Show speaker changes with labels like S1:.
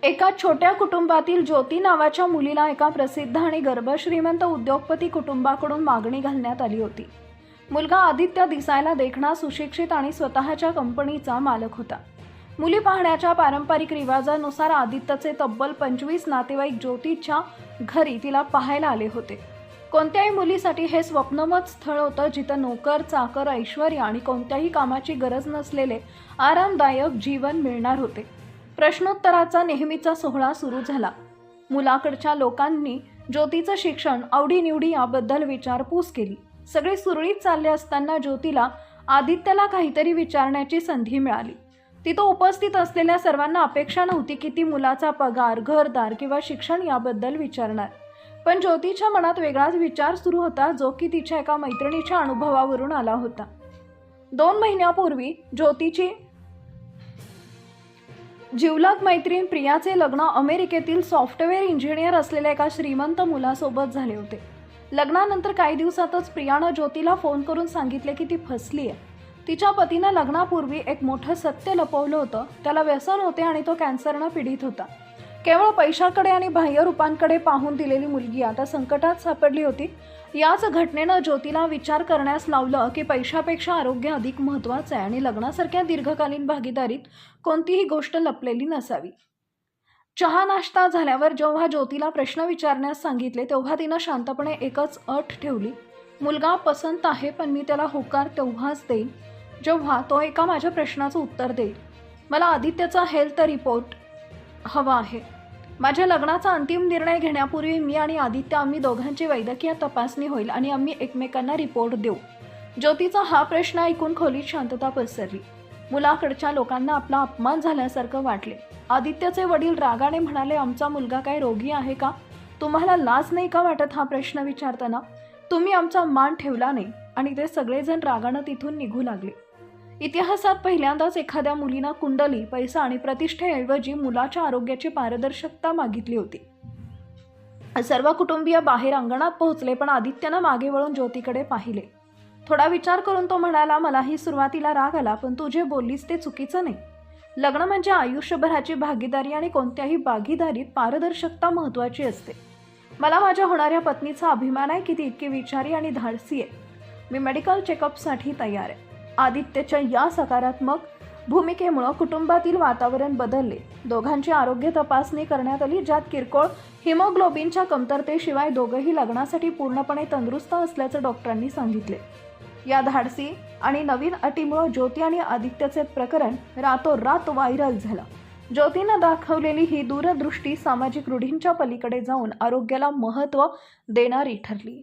S1: एका छोट्या कुटुंबातील ज्योती नावाच्या मुलीला एका प्रसिद्ध आणि गर्भश्रीमंत उद्योगपती कुटुंबाकडून मागणी घालण्यात आली होती. मुलगा आदित्य दिसायला देखणा, सुशिक्षित आणि स्वतःच्या कंपनीचा मालक होता. मुली पाहण्याच्या पारंपरिक रिवाजानुसार आदित्यचे तब्बल 25 नातेवाईक ज्योतीच्या घरी तिला पाहायला आले होते. कोणत्याही मुलीसाठी हे स्वप्नमत स्थळ होतं, जिथं नोकर, चाकर, ऐश्वर्य आणि कोणत्याही कामाची गरज नसलेले आरामदायक जीवन मिळणार होते. प्रश्नोत्तराचा नेहमीचा सोहळा सुरू झाला. मुलाकडच्या लोकांनी ज्योतीचं शिक्षण, आवडीनिवडी याबद्दल विचारपूस केली. सगळे सुरळीत चालले असताना ज्योतीला आदित्यला काहीतरी विचारण्याची संधी मिळाली. तिथं उपस्थित असलेल्या सर्वांना अपेक्षा नव्हती की ती मुलाचा पगार, घरदार किंवा शिक्षण याबद्दल विचारणार. पण ज्योतीच्या मनात वेगळाच विचार सुरू होता, जो की तिच्या एका मैत्रिणीच्या अनुभवावरून आला होता. 2 महिन्यापूर्वी ज्योतीची जिवलग मैत्रीण प्रियाचे लग्न अमेरिकेतील सॉफ्टवेअर इंजिनियर असलेल्या एका श्रीमंत मुलासोबत झाले होते. लग्नानंतर काही दिवसातच प्रियानं ज्योतीला फोन करून सांगितले की ती फसली आहे. तिच्या पतीनं लग्नापूर्वी एक मोठं सत्य लपवलं होतं. त्याला व्यसन होते आणि तो कॅन्सरनं पीडित होता. केवळ पैशाकडे आणि बाह्य रूपांकडे पाहून दिलेली मुलगी आता संकटात सापडली होती. याच घटनेनं ज्योतीला विचार करण्यास लावलं की पैशापेक्षा आरोग्य अधिक महत्त्वाचं आहे आणि लग्नासारख्या दीर्घकालीन भागीदारीत कोणतीही गोष्ट लपलेली नसावी. चहा नाश्ता झाल्यावर जेव्हा ज्योतीला प्रश्न विचारण्यास सांगितले, तेव्हा तिनं शांतपणे एकच अट ठेवली. मुलगा पसंत आहे, पण मी त्याला होकार तेव्हाच देईन जेव्हा तो एका माझ्या प्रश्नाचं उत्तर देईल. मला आदित्यचा हेल्थ रिपोर्ट हवा आहे. माझ्या लग्नाचा अंतिम निर्णय घेण्यापूर्वी मी आणि आदित्य, आम्ही दोघांची वैद्यकीय तपासणी होईल आणि आम्ही एकमेकांना रिपोर्ट देऊ. ज्योतीचा हा प्रश्न ऐकून खोलीत शांतता पसरली. मुलाकडच्या लोकांना आपला अपमान झाल्यासारखं वाटले. आदित्यचे वडील रागाने म्हणाले, आमचा मुलगा काय रोगी आहे का? तुम्हाला लाज नाही का वाटत हा प्रश्न विचारताना? तुम्ही आमचा मान ठेवला नाही. आणि ते सगळेजण रागानं तिथून निघू लागले. इतिहासात पहिल्यांदाच एखाद्या मुलीनं कुंडली, पैसा आणि प्रतिष्ठेऐवजी मुलाच्या आरोग्याची पारदर्शकता मागितली होती. सर्व कुटुंबीय बाहेर अंगणात पोहोचले, पण आदित्यनं मागे वळून ज्योतीकडे पाहिले. थोडा विचार करून तो म्हणाला, मलाही सुरुवातीला राग आला, पण तू जे बोललीस ते चुकीचं नाही. लग्न म्हणजे आयुष्यभराची भागीदारी आणि कोणत्याही भागीदारीत पारदर्शकता महत्त्वाची असते. मला माझ्या होणाऱ्या पत्नीचा अभिमान आहे की ती इतकी विचारी आणि धाडसी आहे. मी मेडिकल चेकअपसाठी तयार आहे. आदित्यच्या या सकारात्मक भूमिकेमुळे कुटुंबातील वातावरण बदलले. दोघांची आरोग्य तपासणी करण्यात आली, ज्यात किरकोळ हिमोग्लोबिनच्या कमतरतेशिवाय दोघंही लग्नासाठी पूर्णपणे तंदुरुस्त असल्याचं डॉक्टरांनी सांगितले. या धाडसी आणि नवीन अटीमुळे ज्योती आणि आदित्यचे प्रकरण रातोरात व्हायरल झालं. ज्योतीनं दाखवलेली ही दूरदृष्टी सामाजिक रूढींच्या पलीकडे जाऊन आरोग्याला महत्त्व देणारी ठरली.